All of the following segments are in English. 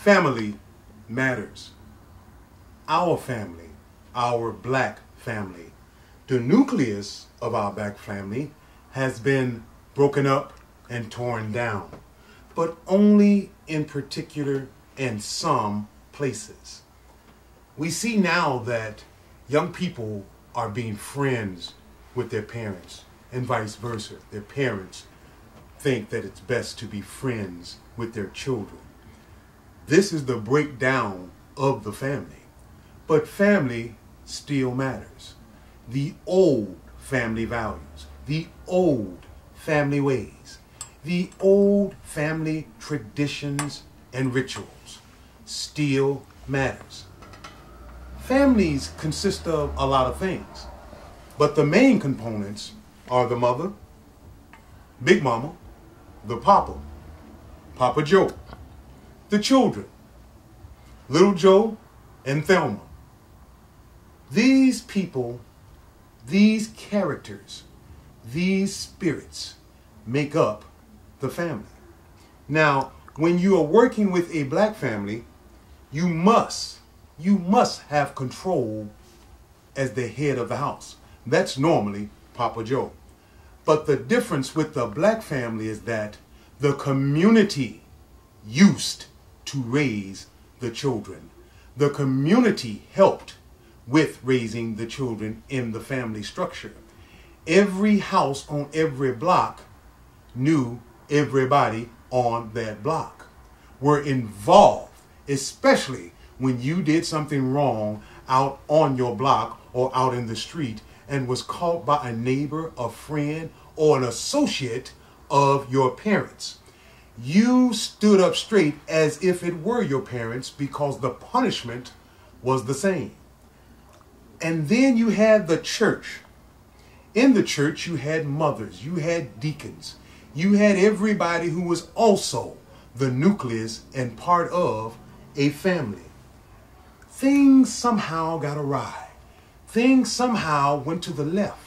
Family matters. Our family, our black family, the nucleus of our black family has been broken up and torn down, but only in particular and some places. We see now that young people are being friends with their parents and vice versa. Their parents think that it's best to be friends with their children. This is the breakdown of the family. But family still matters. The old family values, the old family ways, the old family traditions and rituals still matters. Families consist of a lot of things, but the main components are the mother, Big Mama, the Papa, Papa Joe, the children, Little Joe and Thelma. These people, these characters, these spirits make up the family. Now, when you are working with a black family, you must have control as the head of the house. That's normally Papa Joe. But the difference with the black family is that the community used to raise the children. The community helped with raising the children in the family structure. Every house on every block knew everybody on that block, were involved, especially when you did something wrong out on your block or out in the street and was caught by a neighbor, a friend, or an associate of your parents. You stood up straight as if it were your parents because the punishment was the same. And then you had the church. In the church, you had mothers, you had deacons, you had everybody who was also the nucleus and part of a family. Things somehow got awry. Things somehow went to the left.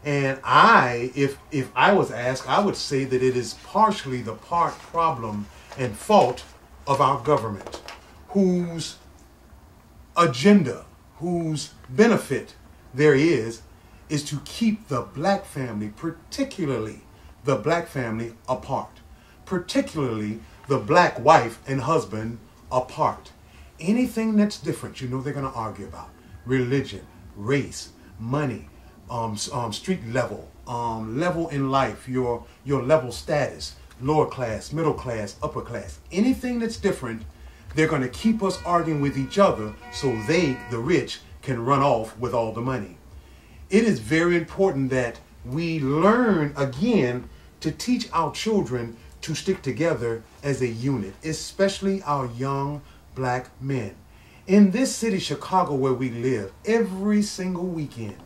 And if I was asked, I would say that it is partially the problem and fault of our government, whose agenda, whose benefit there is to keep the black family, particularly the black family, apart. Particularly the black wife and husband apart. Anything that's different, you know they're going to argue about. Religion, race, money, street level, level in life, your level status, lower class, middle class, upper class. Anything that's different, they're going to keep us arguing with each other so they, the rich, can run off with all the money. It is very important that we learn again to teach our children to stick together as a unit, especially our young black men. In this city, Chicago, where we live, every single weekend,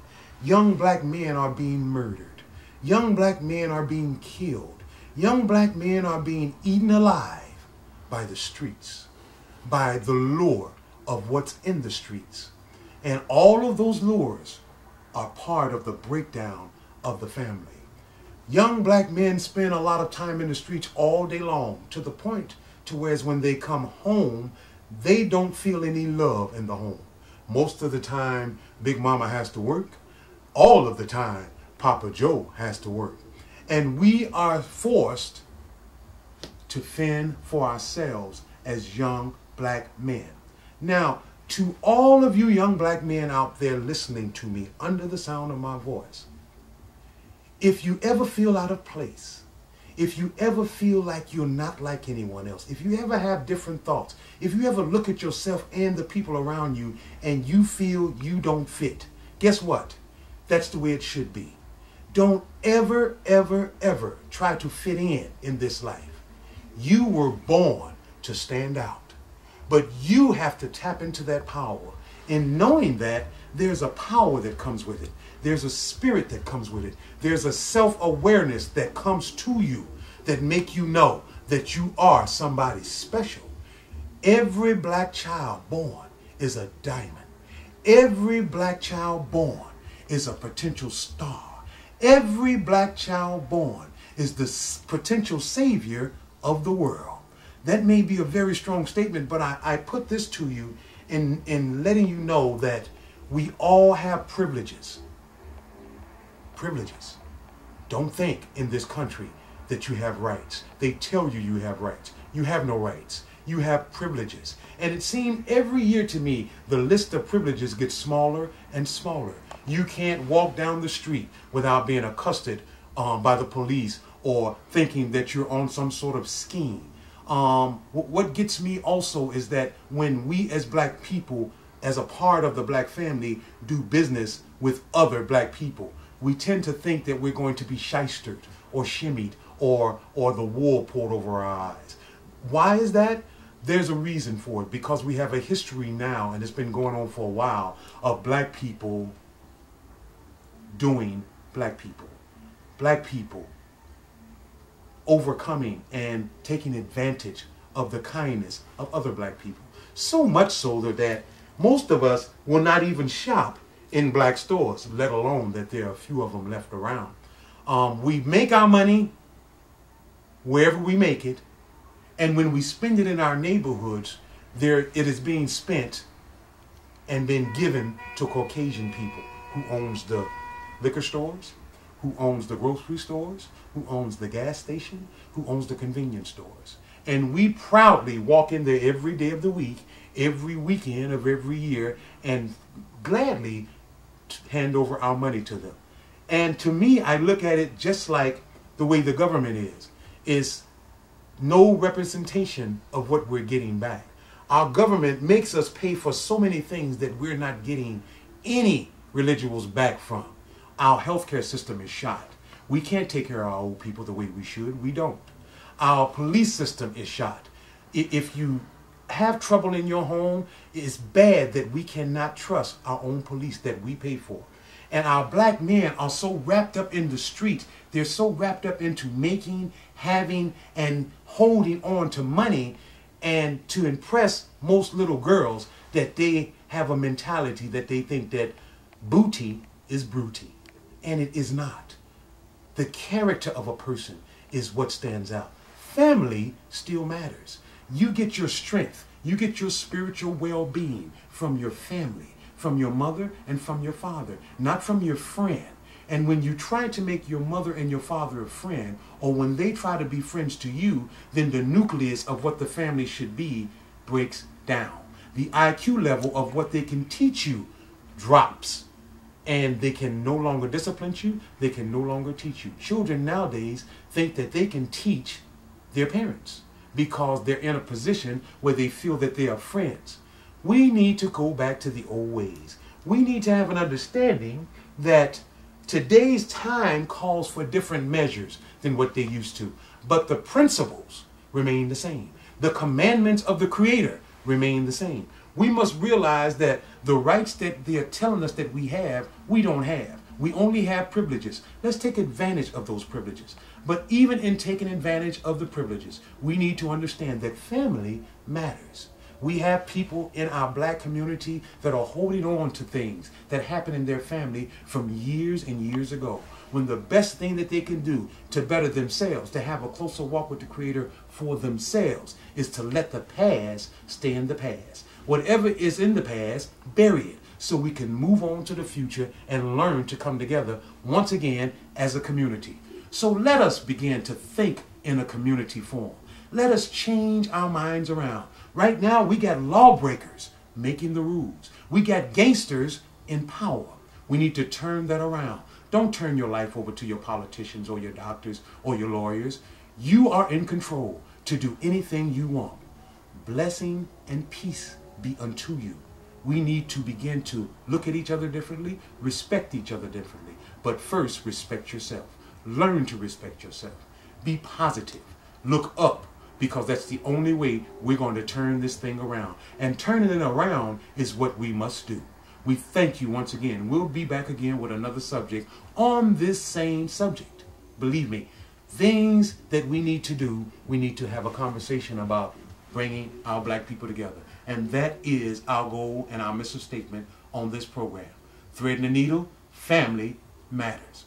young black men are being murdered. Young black men are being killed. Young black men are being eaten alive by the streets, by the lure of what's in the streets. And all of those lures are part of the breakdown of the family. Young black men spend a lot of time in the streets all day long, to the point to whereas when they come home, they don't feel any love in the home. Most of the time, Big Mama has to work. All of the time, Papa Joe has to work. And we are forced to fend for ourselves as young black men. Now, to all of you young black men out there listening to me under the sound of my voice, if you ever feel out of place, if you ever feel like you're not like anyone else, if you ever have different thoughts, if you ever look at yourself and the people around you and you feel you don't fit, guess what? That's the way it should be. Don't ever, ever, ever try to fit in this life. You were born to stand out. But you have to tap into that power. In knowing that, there's a power that comes with it. There's a spirit that comes with it. There's a self-awareness that comes to you that make you know that you are somebody special. Every black child born is a diamond. Every black child born is a potential star. Every black child born is the potential savior of the world. That may be a very strong statement, but I put this to you in letting you know that we all have privileges. Privileges. Don't think in this country that you have rights. They tell you you have rights. You have no rights. You have privileges. And it seemed every year to me, the list of privileges gets smaller and smaller. You can't walk down the street without being accosted by the police or thinking that you're on some sort of scheme. What gets me also is that when we as black people, as a part of the black family, do business with other black people, we tend to think that we're going to be shystered or shimmied or the wool pulled over our eyes. Why is that? There's a reason for it, because we have a history now, and it's been going on for a while, of black people doing black people. Black people overcoming and taking advantage of the kindness of other black people. So much so that most of us will not even shop in black stores, let alone that there are a few of them left around. We make our money wherever we make it, and when we spend it in our neighborhoods, it is being spent and then given to Caucasian people who owns the liquor stores, who owns the grocery stores, who owns the gas station, who owns the convenience stores. And we proudly walk in there every day of the week, every weekend of every year, and gladly hand over our money to them. And to me, I look at it just like the way the government is no representation of what we're getting back. Our government makes us pay for so many things that we're not getting any residuals back from. Our healthcare system is shot. We can't take care of our old people the way we should. We don't. Our police system is shot. If you have trouble in your home, it's bad that we cannot trust our own police that we pay for. And our black men are so wrapped up in the streets. They're so wrapped up into making, having, and holding on to money and to impress most little girls that they have a mentality that they think that booty is bruty. And it is not. The character of a person is what stands out. Family still matters. You get your strength, you get your spiritual well-being from your family, from your mother and from your father, not from your friend. And when you try to make your mother and your father a friend, or when they try to be friends to you, then the nucleus of what the family should be breaks down. The IQ level of what they can teach you drops. And they can no longer discipline you. They can no longer teach you. Children nowadays think that they can teach their parents because they're in a position where they feel that they are friends. We need to go back to the old ways. We need to have an understanding that today's time calls for different measures than what they used to. But the principles remain the same. The commandments of the Creator remain the same. We must realize that the rights that they are telling us that we don't have. We only have privileges. Let's take advantage of those privileges. But even in taking advantage of the privileges, we need to understand that family matters. We have people in our black community that are holding on to things that happened in their family from years and years ago, when the best thing that they can do to better themselves, to have a closer walk with the Creator for themselves, is to let the past stay in the past. Whatever is in the past, bury it, so we can move on to the future and learn to come together once again as a community. So let us begin to think in a community form. Let us change our minds around. Right now, we got lawbreakers making the rules. We got gangsters in power. We need to turn that around. Don't turn your life over to your politicians or your doctors or your lawyers. You are in control to do anything you want. Blessing and peace be unto you. We need to begin to look at each other differently, respect each other differently. But first, respect yourself. Learn to respect yourself. Be positive. Look up, because that's the only way we're going to turn this thing around. And turning it around is what we must do. We thank you once again. We'll be back again with another subject on this same subject. Believe me, things that we need to do, we need to have a conversation about bringing our black people together. And that is our goal and our mission statement on this program. Threading the needle, family matters.